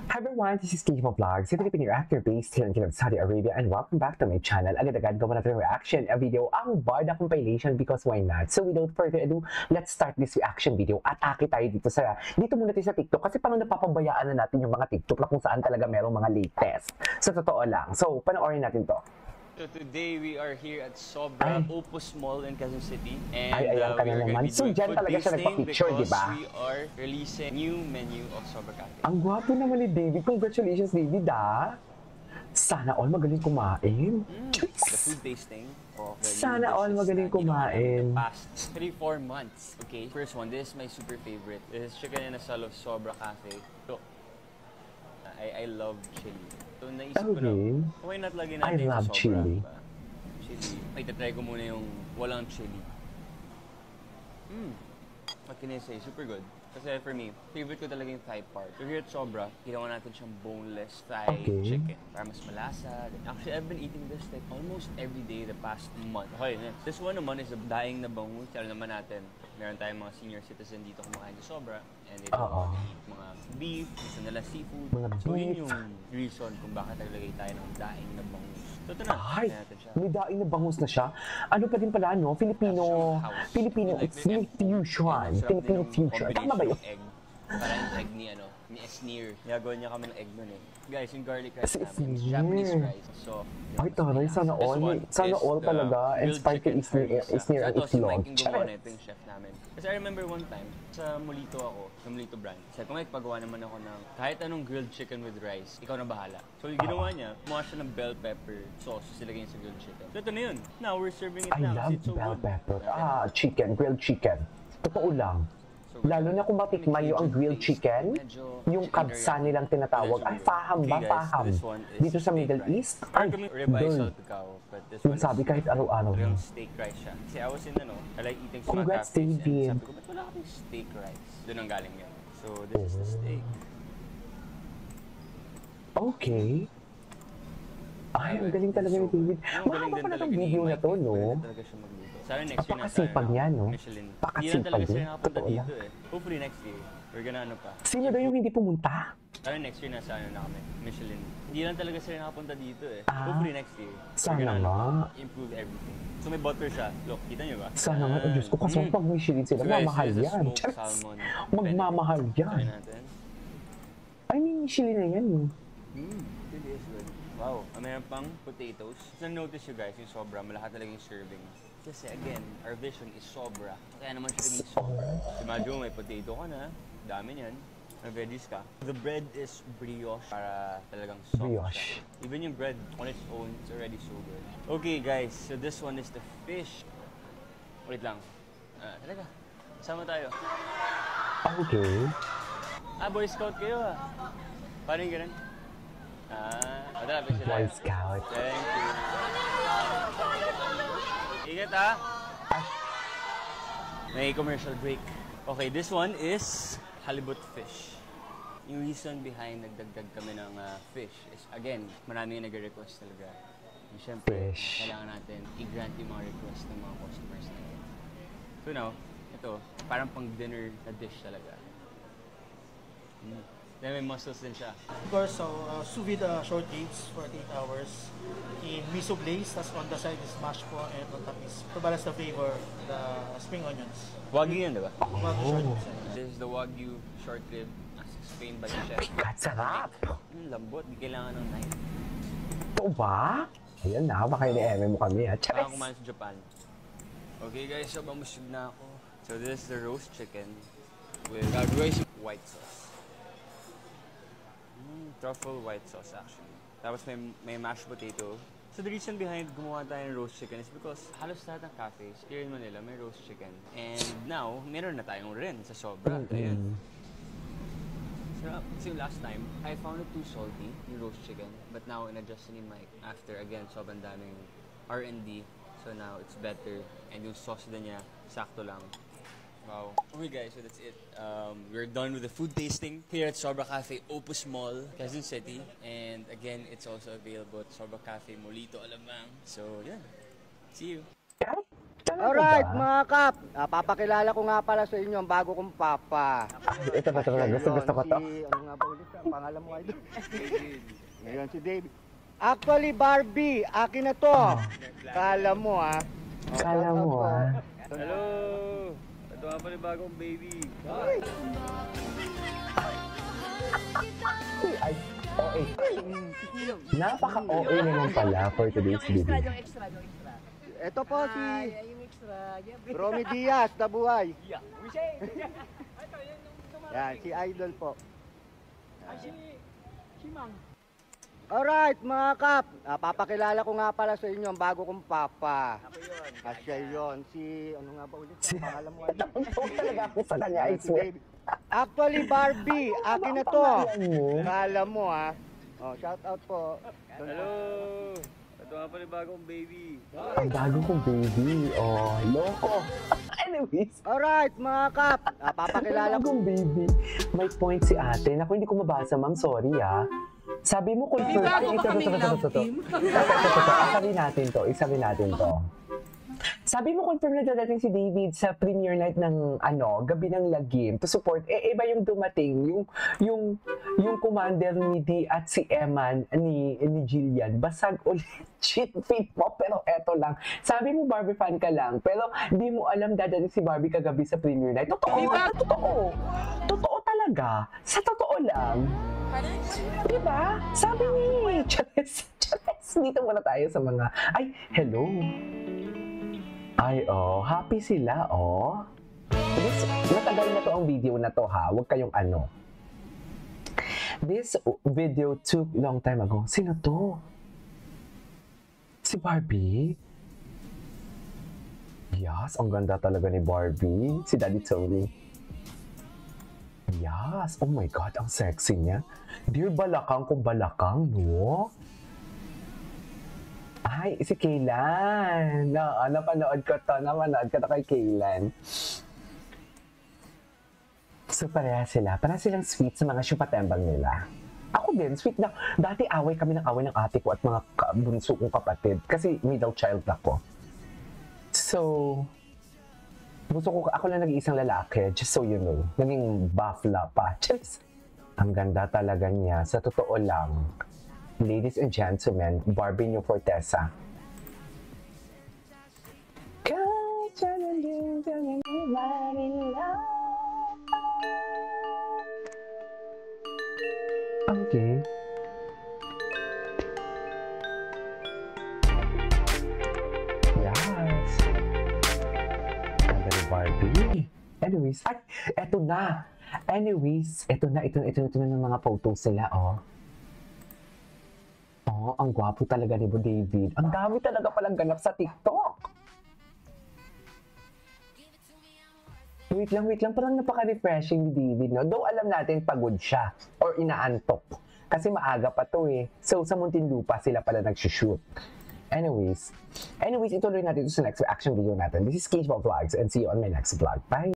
Hi everyone, this is Steve Vlogs, a Filipino actor based here in Saudi Arabia, and welcome back to my channel. Agad-agad gawa natin reaction video, ang Barda compilation, because why not? So without further ado, let's start this reaction video. Atake tayo dito muna tayo sa TikTok, kasi parang napapabayaan na natin yung mga TikTok na kung saan talaga merong mga latest. So totoo lang. So panoorin natin to. So today we are here at Sobra Opus Mall in Quezon City, and ayan ka na naman. So dyan talaga siya nagpa-picture, di ba? We are releasing new menu of Sobra Cafe. Ang gwapo naman ni David. Congratulations, David, ah! Sana all magaling kumain. The food tasting of the Sana all magaling kumain. The past 3-4 months. Okay, first one. This is my super favorite. This is chicken in a sal of Sobra Cafe. So, I love chili. So naisip ko na, why not lagyan natin yung sobra? Chili. Ay, tatry ko muna yung walang chili. What can I say? Super good. Kasi for me, favorite ko talaga yung thigh part. So here at Sobra, ginawa natin siyang boneless thigh chicken para mas malasa. Actually, I've been eating this like almost every day the past month. Okay, next. This one naman is a daing na bangus. Alam naman natin, meron tayong mga senior citizen dito kumakain sa Sobra. And they don't eat mga beef, gusto nila seafood. So yun yung reason kung bakit naglagay tayo ng daing na bangus. So ito na, natin siya. May daing na bangus na siya. Ano pa din pala, no? Filipino, it's fusion. Filipino fusion. Tama ba yun? Egg. Parang yung egg ni Esnir. Nagawin niya kami ng egg nun eh. Guys, yung garlic rice namin, Japanese rice. So, ay, taray, sana all talaga. Inspired kay Esnir ang itlog. Ito yung chef namin. Kasi I remember one time, sa Molito ako, sa Molito brand. Sabi ko, pagawa naman ako ng kahit anong grilled chicken with rice, ikaw na bahala. So, yung ginawa niya, kumuha siya ng bell pepper sauce, silagay niya sa grilled chicken. So, ito na yun. Now, we're serving it now. I love bell pepper. Chicken, grilled chicken. Totoo lang. Lalo na kung matikman yung ang grilled chicken, yung kabsa nilang tinatawag, ay faham ba? Faham. Dito sa Middle East, ay girl. Yung sabi kahit araw-araw. Yung steak rice siya. Kasi I was in, I like eating some Congrats, cafes. David. Sabi ko, ba't wala kaming steak rice? Doon ang galing yan. So, this is the steak. Okay. Ay, ang galing talaga ni David. Mahaba pa na itong video na to, no? Sana next year Pakasipag niya, no? Michelin. Pakasipag niya. Totoo yan. Hopefully next year, we're gonna pa. Sino daw yung hindi pumunta? Sana next year nasa na kami, Michelin. Hindi lang talaga sila nakapunta dito eh. Hopefully next year, sana nga. Improve everything. So may butter siya. Look, kita niyo ba? Sana nga. Oh, Diyos ko, kasi pag Michelin sila, mamahal yan. Magmamahal yan. Ay, may Michelin na yan. It is good. Wow, mayroon pang potatoes. Na-notice you guys, yung sobra, malaki talaga yung serving. Kasi again, our vision is sobra. Kaya naman siya naging sobra. Imagine may potato ka na, dami niyan, may veggies ka. The bread is brioche para talagang soft siya. Even yung bread on its own, it's already so good. Okay guys, so this one is the fish. Wait lang. Talaga, sama tayo. Okay. Boy Scout kayo Paano yung ganun? Madrapin sila. Boy Scout. Thank you. Ingat May commercial break. Okay, this one is halibut fish. Yung reason behind nagdagdag kami ng fish is, again, marami yung nag-request talaga. And syempre, kailangan natin i-grant yung mga request ng mga customers natin. So now, ito, parang pang dinner na dish talaga. Then may mussels din siya. Of course, so sous vide short ribs for 8 hours in miso glaze. Tas on the side is mashed po, and on top is to balance the flavor, the spring onions. Wagyu yan, diba? Wagyu short ribs. This is the Wagyu short rib as explained by the chef. Sarap! Lambot, di kailangan ng knife. Ito ba? Ayan na, baka ini-eme mo kami ha. Parang kumain sa Japan. Okay guys, so mamusog na ako. So this is the roast chicken with rice white sauce. Truffle white sauce actually. Tapos may mashed potato. So the reason behind gumawa tayo ng roast chicken is because halos lahat ng cafes here in Manila may roast chicken. And now, meron na tayong rin sa Sobra. Ayun. So last time, I found it too salty, yung roast chicken. But now, in-adjust ni Mike after, again, sobrang daming R&D. So now, it's better. And yung sauce din niya, sakto lang. Wow. Okay guys, so that's it. We're done with the food tasting here at Sobra Cafe, Opus Mall, Quezon City. And again, it's also available at Sobra Cafe, Molito, Alamang. So yeah, see you. Talaga Alright, ba? mga kap, papakilala ko nga pala sa inyo ang bago kong papa. Ay, ito ba ito? Gusto ko to. Ano nga ba ulit ang pangalan mo, idol? Ngayon si David. Actually, Barbie, akin na to. Kala mo, ha? Kala mo, ah. Hello! Ito nga pala yung bagong baby. Ay, OA. Napaka-OA naman pala for today's video. Ito po si Romy Diaz, Dabuhay. Yan, si Idol po. Alright, mga kap, papakilala ko nga pala sa inyo ang bago kong papa. Asya yun, si, ano nga ba ulit ang pangalan mo? Idol? Ang talaga ako sa kanya, I swear. Actually, Barbie, akin na to. Pangalan mo? Kala mo, ha? Oh, shout out po. Hello! Ito nga pala yung bagong baby. Ang bago kong baby. Oh, loko. Anyways, Alright, mga kap, papakilala ko. bagong baby. May point si ate. Naku, hindi ko mabasa, ma'am. Sorry, ah. Sabi mo confirm. May bago kaming love team. Isabi natin to. Sabi mo confirm na dadating si David sa premiere night ng Gabi ng Lagim to support. Iba yung dumating, yung commander ni D at si Eman ni Jillian. Basag ulit. Shit fit mo, pero eto lang. Sabi mo Barbie fan ka lang, pero di mo alam dadating si Barbie kagabi sa premiere night. Totoo. Totoo talaga. Sa totoo lang. Diba? Sabi ni Charis. Dito muna tayo sa mga, ay, hello. Ay, happy sila, Matagal na to ang video na to, ha? Huwag kayong ano. This video took long time ago. Sino to? Si Barbie? Yes, ang ganda talaga ni Barbie. Si Daddy Tony. Yes, oh my God, ang sexy niya. Dear balakang kung balakang, no? Ay, si Kaylan. Napanood ko to. Napanood ko to kay Kaylan. So, pareha sila. Pareha silang sweet sa mga syupatembang nila. Ako din, sweet na. Dati away kami ng ate ko at mga bunso kong kapatid. Kasi middle child ako. So, ako lang nag-iisang lalaki. Just so you know. Naging bafla pa. Just, ang ganda talaga niya. Sa totoo lang. Ladies and gentlemen, Barbie New Fortesa. Okay. Yes. Ganda ni Barbie. Anyways, eto na. Ito na ng mga photos nila, ang gwapo talaga ni Bo David. Ang dami talaga palang ganap sa TikTok. Wait lang. Parang napaka-refreshing ni David, no? Though alam natin pagod siya or inaantok. Kasi maaga pa to eh. So, sa Muntinlupa sila pala nag-shoot. Anyways, ituloy natin ito sa next reaction video natin. This is Cage Vlogs and see you on my next vlog. Bye!